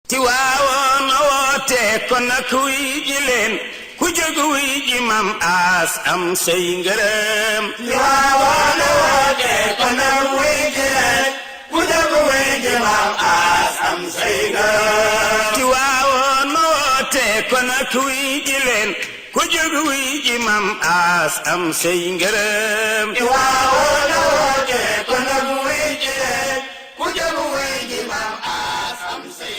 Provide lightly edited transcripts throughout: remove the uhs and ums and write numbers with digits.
Tiwaawoon na woote kon nag wuy ji leen ku jóg wuy ji mam aas am say ngërëm. Tiwaawoon na woote kon nag wuy ji leen ku jóg wuy ji mam aas am say ngërëm. Tiwaawoon na woote kon nag wuy ji leen ku jóg wuy ji mam aas am say ngërëm. Tiwaawoon na woote kon nag wuy ji leen ku jóg wuy ji mam aas am say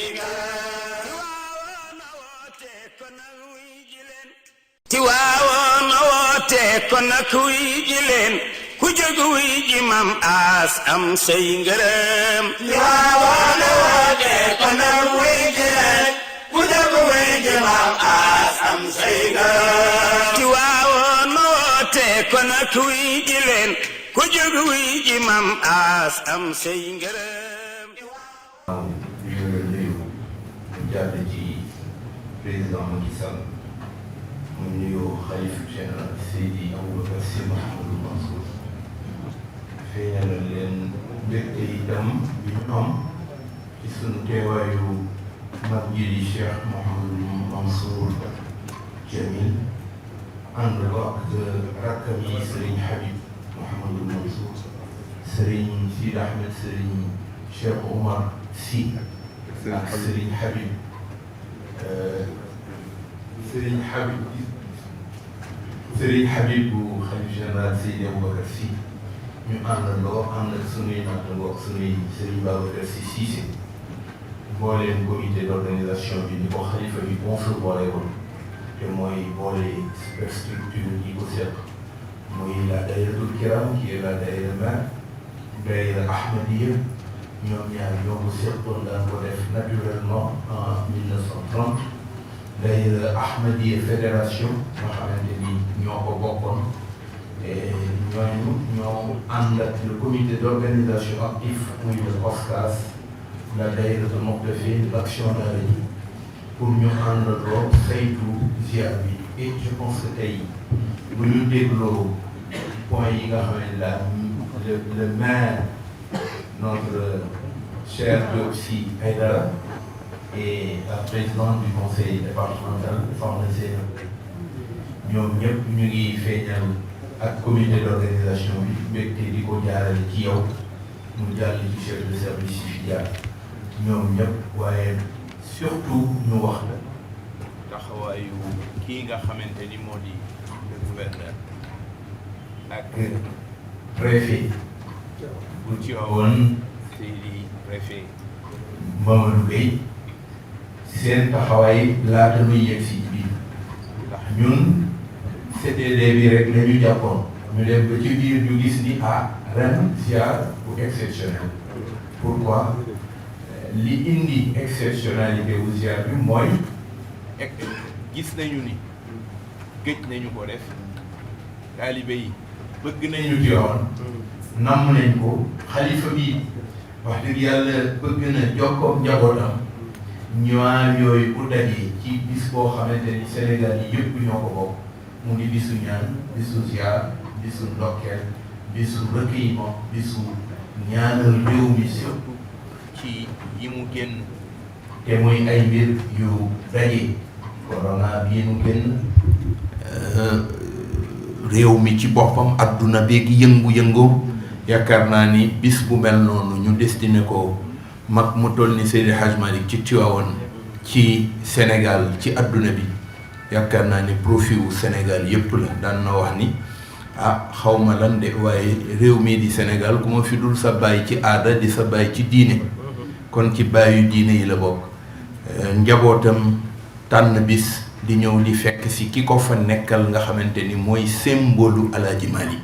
Tiwaawoon na woote kon nag wuy ji leen ku jóg wuy ji mam aas am say ngërëm. Tiwaawoon na woote kon nag wuy ji leen ku jóg wuy ji mam aas am say ngërëm. Tiwaawoon na woote kon nag wuy ji leen ku jóg wuy ji mam aas am say ngërëm. jàll ci président Macky Sall mu nuyoo xalifa général Seydi Aboubacar Sy Mouhamadou Mansour feeñalal leen mbégte itam bi ñu am ci sunu teewaayu mag ji di Cheikh Mouhamadou Mansour Jamil ànd ko ak rakkam yi Serigne Habib Mouhamadou Mansour Serigne Sidi Ahmed Serigne Cheikh Oumar Sy ak Serigne Habib Serigne Habib bu xalifa général Seydi Aboubacar Sy ñu àndandoo ànd ak sunuy nattandoo ak sunuy Serigne Babacar Sy Cissé mbooleem comité d'organisation bi ni ko xalifa bi bonjour boole woon te mooy boole superstructure yi ko seq muy la daïratul kiram qui est la daïra mère daïra Ahmadiyya ñoom ñaar ñoo ko seqoon daan ko def naturellement en 1930 daïra Ahmadiyya fédération nga xamante ni ñoo ko bokkoon ñooñu ñoo ànd ak le comité d'organisation actif muy le COSCAS la daïra de Moqtafin l'action d'Arabie pour ñu àndandoo saytu ziar bi et je pense que tey bu ñu dégloo point yi nga xam ne la le maire notre cher Diop Sy Aïdara et la présidente du conseil départemental Soxna Seyna ñoom ñëpp ñu ngi feeñal ak comité d'organisation bi mbégte di ko jaarale ci yow mu jàll ci chef de service yi fi jaar ñoom ñëpp waaye surtout ñu wax la taxawaayu kii nga xamante ni moo di le gouverneur ak préfet bu Tivaouane Seydi préfet Mamadou Gueye seen taxawaay laata muy yegg si biir ndax ñun CTD bi rek la ñu jàppoon ñu dem ba ci biir ñu gis ni ren ziar bu exceptionnel pourquoi li indi exceptionnalité wu ziar bi mooy gis nañu ni gëj nañu ko def taalibe yi bëgg nañu Tiwaawan namm nañ ko xalifa bi wax dëgg yàlla bëgg na jokkoog njabootam ñaar yooyu bu dajee ci bis boo xamante ni Sénégal yi yëpp ñoo ko bokk mu ngi bisu ñaan bisu ziar bisu ndokkeel bisu recueillement bisu ñaanal réew mi surtout ci yi mu génn te muy ay mbir yu daje corona bii mu génn réew mi ci boppam adduna beeg yëngu-yëngoo yaakaar naa ni bis bu mel noonu ñu destiné ko mag mu toll ni Seydi Hadj Malick ci Tivaouane ci Sénégal ci adduna bi yaakaar naa ni profit wu Sénégal yépp la daan na wax ni xawma lan de waaye réew mii di Sénégal ku ma fi dul sa baay ci aada di sa baay ci diine kon ci baayu diine yi la bokk njabootam tànn bis di ñëw di fekk si ki ko fa nekkal nga xamante ni mooy symbole Alaaji Malick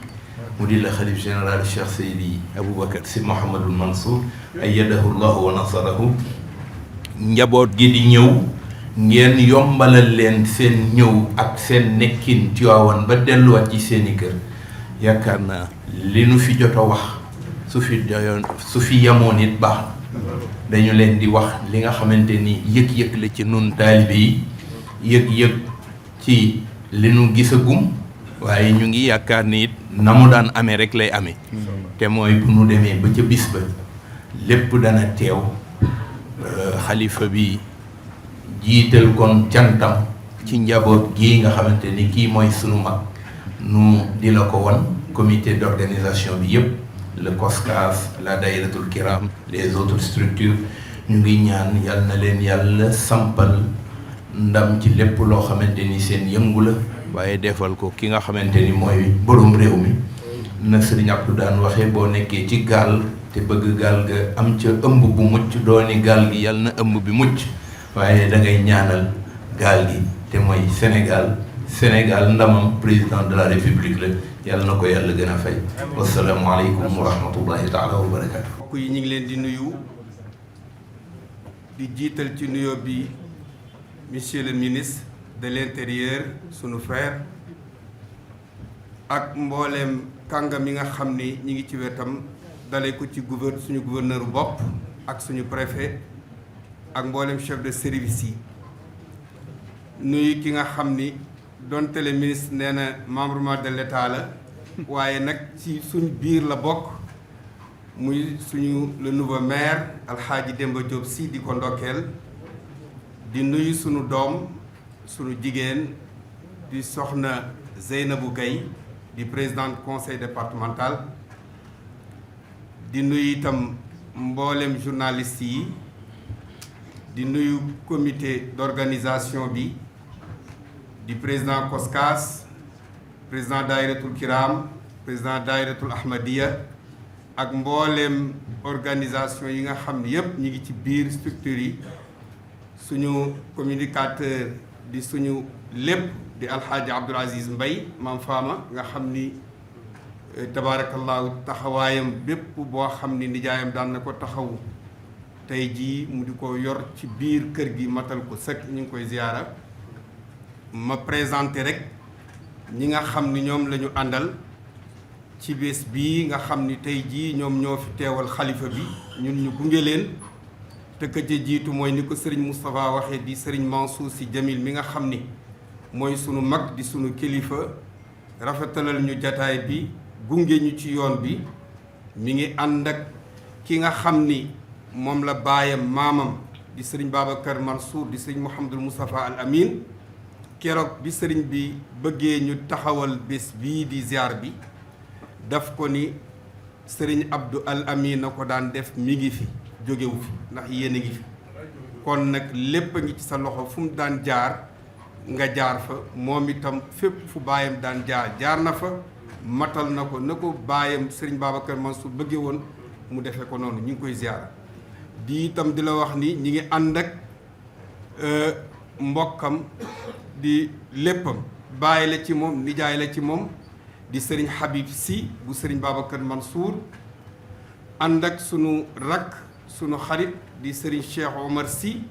mu di la xalif général Cheikh Seydi Aboubacar Sy Mouhamadou Mansour ayyadahu llahu wa nasarahu njaboot gi di ñëw ngeen yombalal leen seen ñëw ak seen nekkin Tiwaawan ba delluwaat ci seeni kër yaakaar naa li nu fi jot a wax su fi yamoon it baax dañu leen di wax li nga xamante ni yëg-yëg la ci nun taalibe yi yëg-yëg ci li nu gisagum waaye ñu ngi yaakaar ni it na mu daan amee rek lay amee te mooy bu nu demee ba ca bis ba lépp dana teew xalifa bi jiital kon cantam ci njaboot gii nga xamante ni kii mooy sunu mag nu di la ko won comité d'organisation bi yëpp le COSCAS la Dahiratoul Kiram les autres structures ñu ngi ñaan yal na leen yàlla sampal ndam ci lépp loo xamante ni seen yëngu la waaye defal ko ki nga xamante ni mooy borom réew mi na Sëriñ Abdou daan waxee boo nekkee ci gaal te bëgg gaal ga am ca ëmb bu mucc dooni gaal gi yal na ëmb bi mucc waaye da ngay ñaanal gaal gi te mooy Sénégal ndamam président de la République la yàlla na ko yàlla gën a fay. wasalaamualeykum wa rahmatullahi taala wa barakatu. mbokk yi ñu ngi leen di nuyu di jiital ci nuyoo bi monsieur le ministre de l'intérieur sunu frère ak mbooleem kàngam yi nga xam ni ñi ngi ci wetam dale ko ci suñu gouverneur bopp ak suñu préfet ak mbooleem chef de service yi nuyu ki nga xam ni donte le ministre nee na membre de l'État la waaye nag ci suñ biir la bokk muy suñu le nouveau maire Alxaaji Demba Diop Sy di ko ndokkeel di nuyu suñu doom suñu jigéen di soxna Zeynabou Gaye di présidente conseil départemental di nuyu itam mboolem journaliste yi di nuyu comité d'organisation bi di président COSCAS président Dahiratoul Kiram président Dahiratoul Ahmadiyya ak mbooleem organisation yi nga xam ne yépp ñi ngi ci biir structure yi suñu communicateur di suñu lépp di alxaaji Abdoul Aziz Mbaye maam Fama nga xam ni tabaarakallaahu taxawaayam bépp boo xam ni nijaayam daan na ko taxawu tey jii mu di ko yor ci biir kër gi matal ko sëkk ñu ngi koy ziyaara ma présenté rek ñi nga xam ni ñoom la ñu àndal ci bés bii nga xam ni tey jii ñoom ñoo fi teewal xalifa bi ñun ñu gunge leen te ka ca jiitu mooy ni ko sëriñ Moustapha waxee di sëriñ Mansour Sy Djamil mi nga xam ni mooy sunu mag di sunu kilifa rafetalal ñu jataay bi gunge ñu ci yoon bi mi ngi ànd ak ki nga xam ni moom la baayam maamam di sëriñ Babacar Mansour di sëriñ Mouhamadul Moustapha Al Amin keroog bi sëriñ bi bëggee ñu taxawal bés bii di ziar bi daf ko ni sëriñ Abdou Al Amin na ko daan def mi ngi fi jógewu fi ndax yéen a ngi fi kon nag lépp a ngi ci sa loxo fu mu daan jaar nga jaar fa moom itam fépp fu baayam daan jaar na fa matal na ko baayam sëriñ Babacar Mansour bëggee woon mu defee ko noonu ñu ngi koy ziar di itam di la wax ni ñi ngi ànd ak mbokkam di léppam bàyyi la ci moom nijaay la ci moom di sëriñ Habib Sy bu sëriñ Babacar Mansour ànd ak sunu rakk sunu xarit di sëriñ Cheikh Omar Sy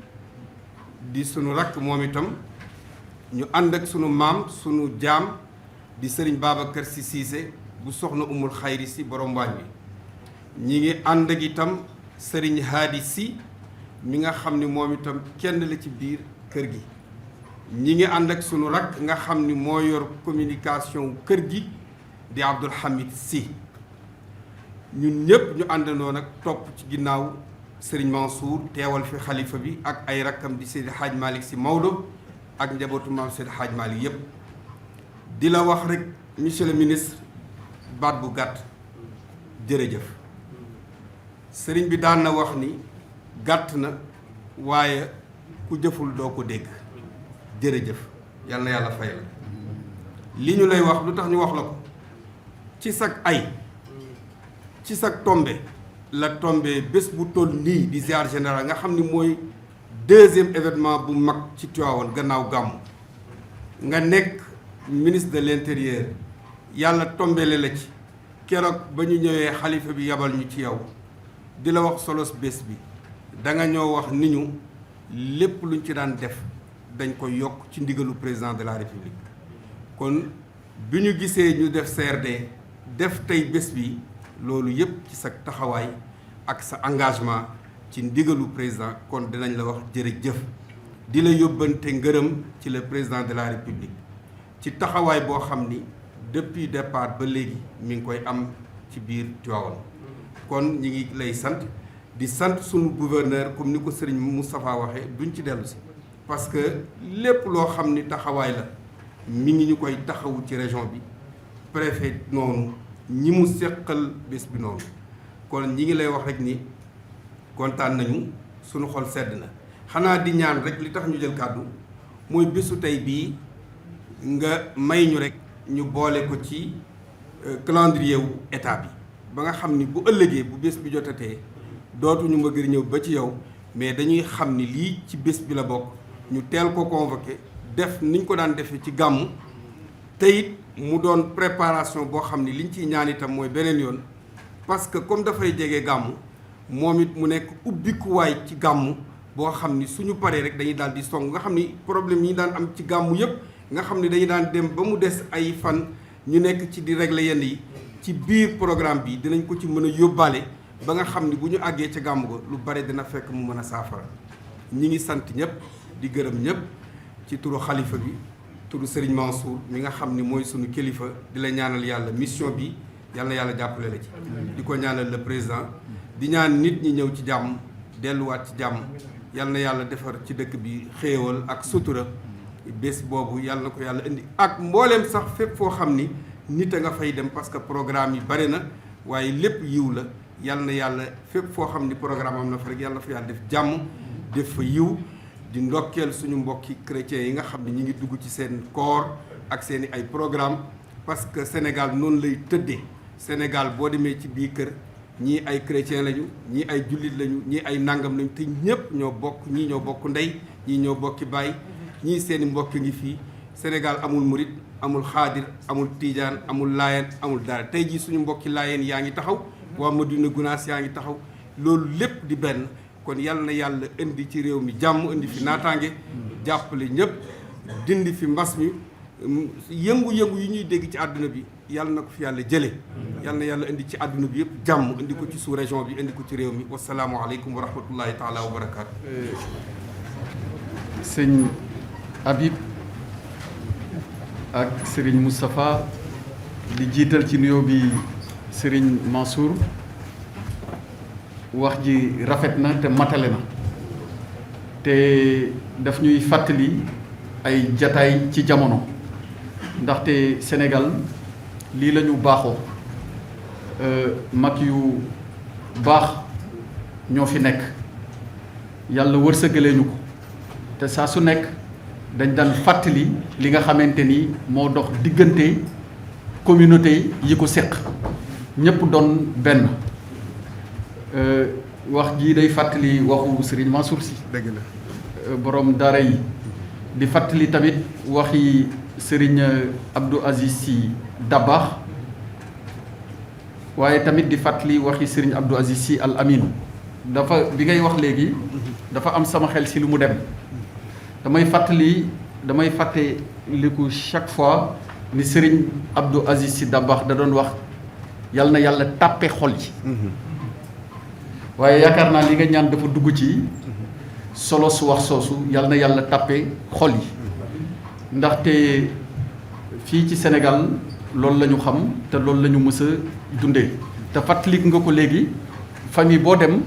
di sunu rakk moom itam ñu ànd ak sunu maam sunu jaam di sëriñ Babacar Sy Cissé bu soxna umul xayri si borom waañ wi ñi ngi ànd ak itam sëriñ Hadi Sy mi nga xam ni moom itam kenn la ci biir kër gi ñi ngi ànd ak sunu rakk nga xam ni moo yor communication kër gi di Abdoul Hamid Sy ñun ñëpp ñu àndandoo nag topp ci ginnaaw sëriñ Mansour teewal fi xalifa bi ak ay rakkam di Seydi Hadj Malick Sy Maodo ak njabootu maam Seydi Hadj Malick yépp di la wax rek monsieur le ministre baat bu gàtt jërëjëf sëriñ bi daan na wax ni gàtt na waaye ku jëful doo ko dégg jërëjëf yal na yàlla fay la li ñu lay wax lu tax ñu wax la ko ci sag ay ci sag tombe la tombe bés bu toll nii di ziar général nga xam ni mooy deuxième événement bu mag ci Tivaouane gannaaw gàmmu nga nekk ministre de l'intérieur yàlla tombele la ci keroog ba ñu ñëwee xalifa bi yabal ñu ci yow di la wax solos bés bi danga ñoo wax ni ñu lépp luñ ci daan def dañ ko yokk ci ndigalu président de la république kon bi ñu gisee ñu def CRD def tey bés bi loolu yépp ci sa taxawaay ak sa engagement ci ndigalu président kon dinañ la wax jërëjëf di la yóbbante ngërëm ci le président de la république ci taxawaay boo xam ni depuis départ ba léegi mi ngi koy am ci biir Tivaouane kon ñi ngi lay sant di sant sunu gouverneur comme ni ko Serigne Moustapha waxee duñ ci dellu si parce que lépp loo xam ni taxawaay la mi ngi ñu koy taxawu ci région bi préfet noonu ñi mu seqal bés bi noonu kon ñi ngi lay wax rek ni kontaan nañu suñu xol sedd na xanaa di ñaan rek li tax ñu jël kàddu mooy bésu tey bii nga may ñu rek ñu boole ko ci calendrier wu état bi ba nga xam ni bu ëllëgee bu bés bi jotatee dootuñu ma gër ñëw ba ci yow mais dañuy xam ni lii ci bés bi la bokk ñu teel ko convoqué def niñ ko daan defee ci gàmmu te it mu doon préparation boo xam ni liñ ciy ñaan itam mooy beneen yoon parce que comme dafay jege gàmmu moom it mu nekk ubbikuwaay ci gàmmu boo xam ni suñu paree rek dañuy daal di song nga xam ni problème yi daan am ci gàmmu yëpp nga xam ni dañu daan dem ba mu des ay fan ñu nekk ci di régler yenn yi ci biir programme bi dinañ ko ci mën a yóbbaale ba nga xam ni bu ñu àggee ca gàmmu ga lu bare dina fekk mu mën a saafara ñi ngi sant ñëpp di gërëm ñëpp ci turu xalifa bi turu Serigne Mansour mi nga xam ni mooy sunu kilifa di la ñaanal yàlla mission bi yàlla na yàlla jàppale la ci di ko ñaanal le président di ñaan nit ñi ñëw ci jàmm delluwaat ci jàmm yàlla na yàlla defar ci dëkk bi xéewal ak sutura bés boobu yàlla na ko yàlla indi ak mbooleem sax fépp foo xam ni nit a nga fay dem parce que programme yi bari na waaye lépp yiw la yàlla na yàlla fépp foo xam ni programme am na fa rek yàlla na fa yàlla def jàmm def fa yiw di ndokkeel suñu mbokki chrétiens yi nga xam ne ñi ngi dugg ci seen koor ak seeni ay programme parce que Sénégal noonu lay tëddee Sénégal boo demee ci biir kër ñii ay chrétien lañu ñii ay jullit lañu ñii ay nangam lañu te ñëpp ñoo bokk ñii ñoo bokk ndey ñii ñoo bokki baay ñii seeni mbokk ngi fii Sénégal amul murit amul xaadir amul tiijaan amul laayeen amul dara tey jii suñu mbokki laayeen yaa ngi taxaw waa Madina Gunaas yaa ngi taxaw loolu lépp di benn kon yàlla na yàlla indi ci réew mi jàmm indi fi naataange jàppale ñëpp dindi fi mbas mi yëngu-yëngu yi ñuy dégg ci àdduna bi yàlla na ko fi yàlla jële yàlla na yàlla indi ci àdduna bi yëpp jàmm indi ko ci sous région bi indi ko ci réew mi wasalaamu aleykum wa rahmatullahi taala wa barakaatu. sëñ Habib ak Serigne Moustapha di jiital ci nuyoo bi Serigne Mansour wax ji rafet na te matale na te daf ñuy fàttali ay jataay ci jamono ndaxte Sénégal lii la ñu baaxoo mag yu baax ñoo fi nekk yàlla wërsëgalee ñu ko te saa su nekk dañ daan fàttali li nga xamante ni moo dox diggante communauté yi ko séq ñëpp doon benn wax jii day fàttali waxu Serigne Mansour Sy dëgg la borom daara yi di fàttali tamit waxi Serigne Abdou Aziz Sy Dabakh waaye tamit di fàttali waxi Serigne Abdou Aziz Sy Al Amin dafa bi ngay wax léegi dafa am sama xel si lu mu dem damay fàttaliku chaque fois ni Serigne Abdou Aziz Sy Dabakh da doon wax yal na yàlla tàppe xol yi waaye yaakaar naa li nga ñaan dafa dugg ci solo su wax soosu yal na yàlla tàppe xol yi ndaxte fii ci Sénégal loolu la ñu xam te loolu la ñu mës a dundee te fàttalik nga ko léegi famille boo dem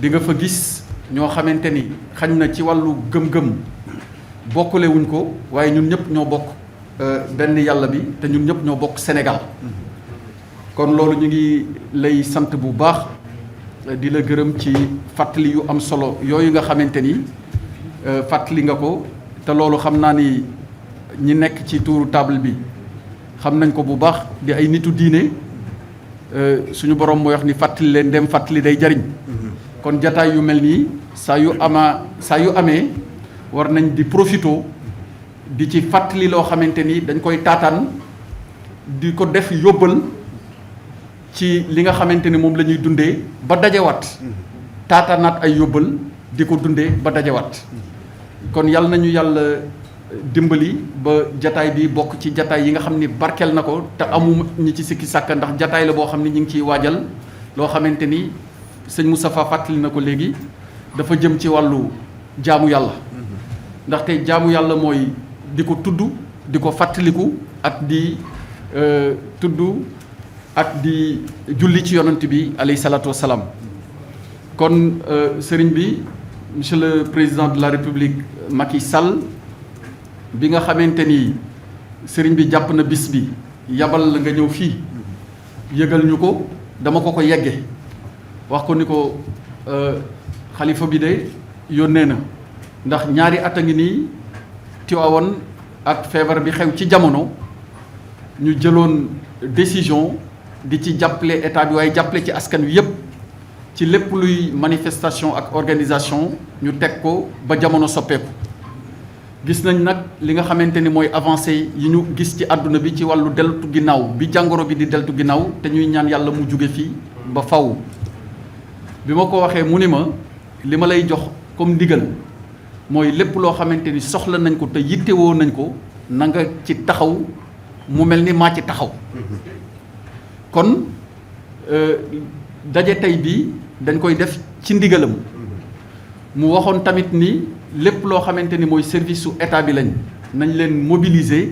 di nga fa gis ñoo xamante ni xañ na ci wàllu gëm-gëm bokkule wuñ ko waaye ñun ñëpp ñoo bokk benn yàlla bi te ñun ñëpp ñoo bokk Sénégal kon loolu ñu ngi lay sant bu baax di la gërëm ci fàttali yu am solo yooyu nga xamante ni fàttali nga ko te loolu xam naa ni ñi nekk ci tuuru table bi xam nañ ko bu baax di ay nitu diine suñu borom mooy wax ni fàttali leen dem fàttali day jariñ kon jataay yu mel nii saa yu amee war nañ di profito di ci fàttali loo xamante ni dañ koy taataan di ko def yóbbal ci li nga xamante ni moom la ñuy dundee ba dajewaat taataanaat ay yóbbal di ko dundee ba dajewaat kon yàlla nañu yàlla dimbali ba jataay bi bokk ci jataay yi nga xam ni barkeel na ko te amu ñi ci sikki sàkka ndax jataay la boo xam ni ñu ngi ciy waajal loo xamante ni sëñ Moustapha fàttali na ko léegi dafa jëm ci wàllu jaamu yàlla ndaxte jaamu yàlla mooy di ko tudd di ko fàttaliku ak di tudd ak di julli ci yonant bi alayhi salaatu wassalaam kon sëriñ bi monsieur le président de la république Macky Sall bi nga xamante ni sëriñ bi jàpp na bis bi yabal la nga ñëw fii yëgal ñu ko dama ko yegge wax ko ni ko xalifa bi de yónnee na ndax ñaari at a ngi nii Tiwaawan ak feebar bi xew ci jamono ñu jëloon décision di ci jàppale état bi waaye jàppale ci askan wi yépp ci lépp luy manifestation ak organisation ñu teg ko ba jamono soppeeku gis nañ nag li nga xamante ni mooy avancé yi ñu gis ci àdduna bi ci wàllu deltu ginnaaw bi jàngoro bi di deltu ginnaaw te ñuy ñaan yàlla mu jóge fii ba faw bi ma ko waxee mu ni ma li ma lay jox comme ndigal mooy lépp loo xamante ni soxla nañ ko te yittewoo nañ ko na nga ci taxaw mu mel ni maa ci taxaw kon daje tey bii dañ koy def ci ndigalam mu waxoon tamit ni lépp loo xamante ni mooy service su état bi lañ nañ leen mobiliser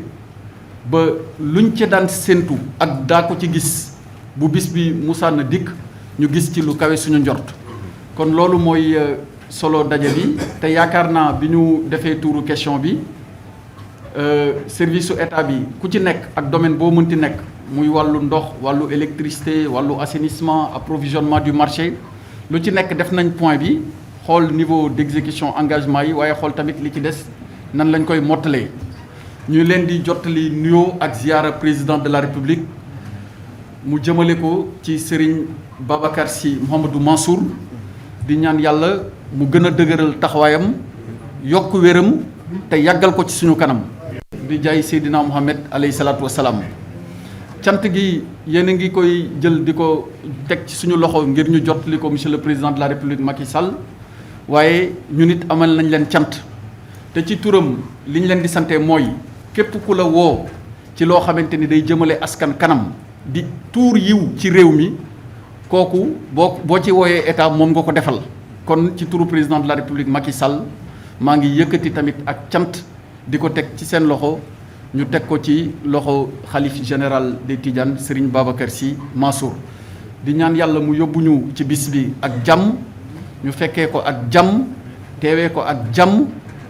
ba luñ ca daan séentu ak daa ko ci gis bu bis bi musaana dikk ñu gis ci lu kawe suñu njort kon loolu mooy solo daje bi te yaakaar naa bi ñu defee tuuru question bi service su état bi ku ci nekk ak domaine boo mënti nekk muy wàllu ndox wàllu électricité wàllu assainissement approvisionnement du marché lu ci nekk def nañ point bi xool niveau d'exécution engagement yi waaye xool tamit li ci des nan lañ koy mottalee ñu leen di jottali nuyoo ak ziara président de la république mu jëmale ko ci Serigne Babacar Sy Mouhamadou Mansour di ñaan yàlla mu gën a dëgëral taxawaayam yokk wéram te yàggal ko ci suñu kanam di jaay Seydina Mouhamed alayhi salaatu wasalaam cant gi yéen a ngi koy jël di ko teg ci suñu loxo ngir ñu jottali ko monsieur le président de la république Macky Sall waaye ñu nit amal nañ leen cant te ci turam li ñu leen di sante mooy képp ku la woo ci loo xamante ni day jëmale askan kanam di tuur yiw ci réew mi kooku boo ci wooyee état moom nga ko defal kon ci turu président de la république Macky Sall maa ngi yëkkati tamit ak cant di ko teg ci seen loxo ñu teg ko ci loxo xalif général des Tidianes Serigne Babacar Sy Mansour di ñaan yàlla mu yóbbuñu ci bis bi ak jàmm ñu fekkee ko ak jàmm teewee ko ak jàmm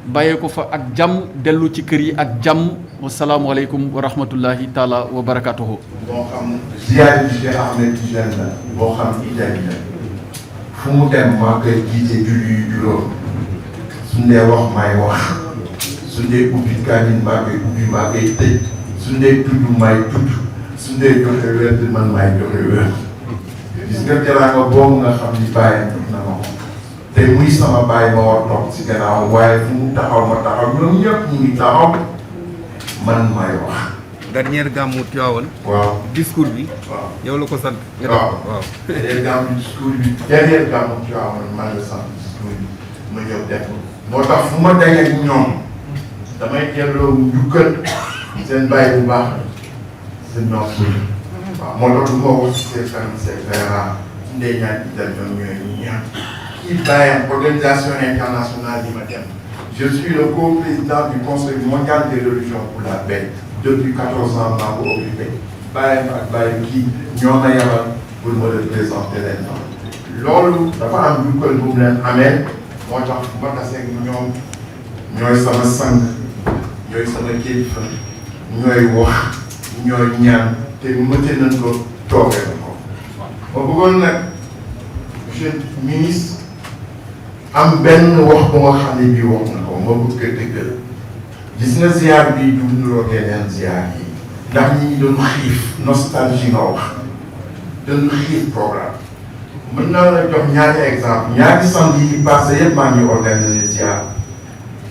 bàyyee ko fa ak jàmm dellu ci kër yi ak jàmm wasalaamualeykum wa rahmatullahi taala wa barakatuhu. boo xam ziyaare bi Cheikh Ahmed Tidiane la boo xam Italie la fu mu dem maa koy jiite julli yu juróom suñ dee wax maay wax suñ dee ubbi kaanin maa koy ubbi maa koy tëj suñ dee tudd maay tudd suñ dee joxe wér man maay joxe wér gis nga teraanga boobu nga xam ni bàyyi na ma ko te muy sama bàyyi ma war toog si gannaaw waaye fu mu taxaw ma taxaw ñoom ñëpp ñu ngi taxaw man maay wax. dernier gàmmu Tiwaawan. waaw discours bi. waaw yow la ko sant. waaw dernier gàmmu discours bi dernier gàmmu Tiwaawan man la sant discours bi ma ñëw def moo tax fu ma dajeeg ñoom damay delloo njukkal seen bàyyi bu baax seen ñoom waaw moo tax du ma wax si seen famille c'est très rare su ndee ñaan itam ñoom ñooy ñu ñaan kii bàyyam organisation internationale yi ma dem je suis le co-président du conseil mondial des religions pour la paix depuis 14 ans maa ko occupé bàyyam ak bàyyam kii ñoo ma yabal pour me représenter leen loolu dafa am njukkal bu mu leen amee moo tax bu ma taseeg ñoom ñooy sama sang ñooy sama kilifa ñooy wax ñooy ñaan te mëte nañ ko toogee na ko ma bëggoon nag monsieur ministre am benn wax bu nga xam ne bii wax na ko ma bëgg a dëggal gis nga ziar bi du nuroo yeneen ziar yi ndax ñi doon xiif nostalgie nga wax doon xiif programme mën naa la jox ñaari exemple ñaari samedi yi passé yëpp maa ngi organiser ziar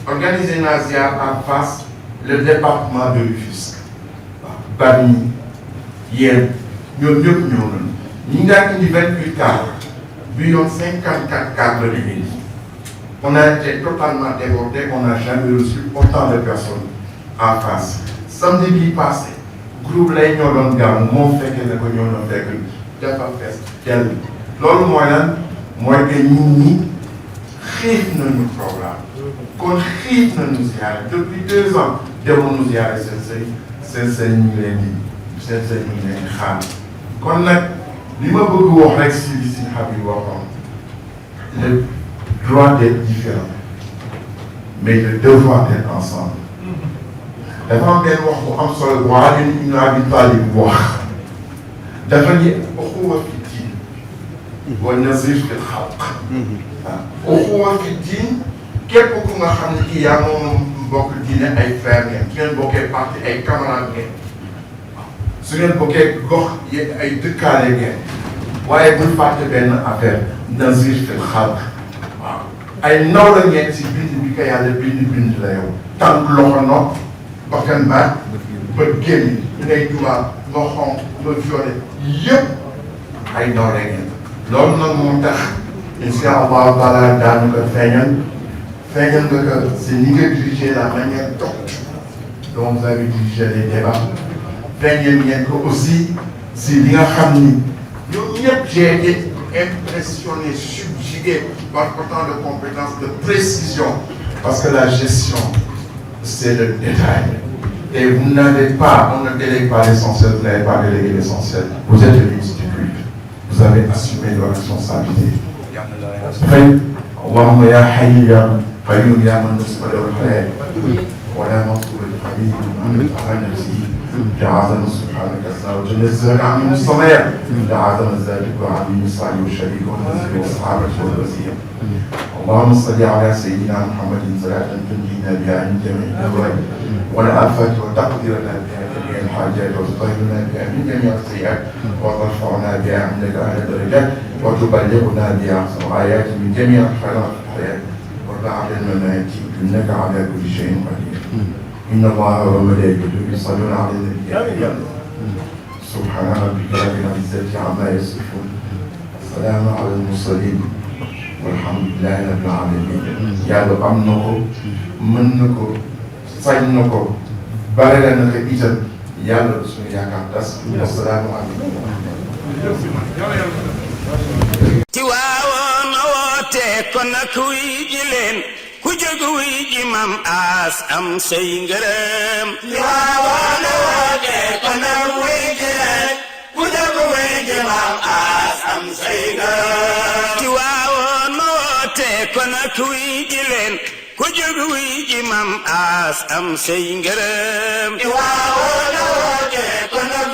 organiser naa ziar en face le département de Rufisque waaw Bargny yéen ñoom ñëpp ñëw nañu ñi nga indi 28 cars bi yoon 54 cars la ñu indi on a été totalement débordé on n'a jamais reçu autant de personnes en face samedi bii passé groupe lay ñoo doon gàmm moom fekkee ne ko ñoo doon fekk dafa fees dellu loolu mooy lan mooy que nit ñi xiif nañu programme kon xiif nañu ziyaare depuis 2 ans demoon nu ziyaare seen sëñ ñu ngi leen di seen sëñ ñu ngi leen di xaar kon nag li ma bëgg wax rek si li si Habib waxoon le droit d'être différent mais le devoir d'être ensemble dafa am benn wax bu am solo bu Ali ibn Abi Talib wax dafa ni uxuwa fi diin wa nazir fi xalq uxuwa fi diin képp ku nga xam ne kii yaa moom bokk diine ay frère ngeen su ngeen bokkee parti ay camarade ngeen su ngeen bokkee gox ay dëkkaale ngeen waaye bul fàtte benn affaire nazir fi xalq waaw ay naw la ngeen si bind bi ko yàlla bind la yow tànk loxo nopp bakkan baat bët génn ngay jumaa nga xonq nga violet yëpp ay naw la ngeen loolu nag moo tax insha allahu taala daanu ko feeñal nga que c'est ni nga diriger la manière dont vous avez dirigé les débats feeñal ngeen ko aussi si li nga xam ni ñoom ñëpp j'ai été impressionné subjugué par autant de compétences de précision parce que la gestion c'est le détail et vous n'avez pas, on ne délègue pas l'essentiel, vous n'avez pas délégué l'essentiel, vous êtes le ministre du culte, vous avez assumé vos responsabilités. اللهم يا حي يا قيوم يا من نصب له الحياة ولا نصب الحبيب من نفسه لعظم سبحانك أسرار وجل عن الصلاة لعظم ذلك وعظيم الصالح والشريك والنزيل والصحابة والوزير اللهم صل على سيدنا محمد صلاة تنجينا بها من جميع الأهوال والآفات وتقدر لنا بها جميع الحاجات وتطهرنا بها من جميع السيئات وترفعنا بها عندك أعلى الدرجات وتبلغنا بها أحسن الآيات من جميع الخيرات في الحياة وبعد الممات إنك على كل شيء قدير إن الله وملائكته يصلون على النبي سبحان ربك رب العزة عما يصفون السلام على المرسلين والحمد لله رب العالمين yàlla am na ko mën na ko sañ na ko bare na ko itam yàlla suñu yaakaar tas assalaamu aleykum Tiwaawoon na woote kon nag wuy ji leen ku jóg wuy ji mam aas am say ngërëm. Tiwaawoon na woote kon nag wuy ji leen ku jóg wuy ji mam aas am say ngërëm. Tiwaawoon na woote kon nag wuy ji leen ku jóg wuy ji mam aas am say ngërëm. Tiwaawoon na woote kon nag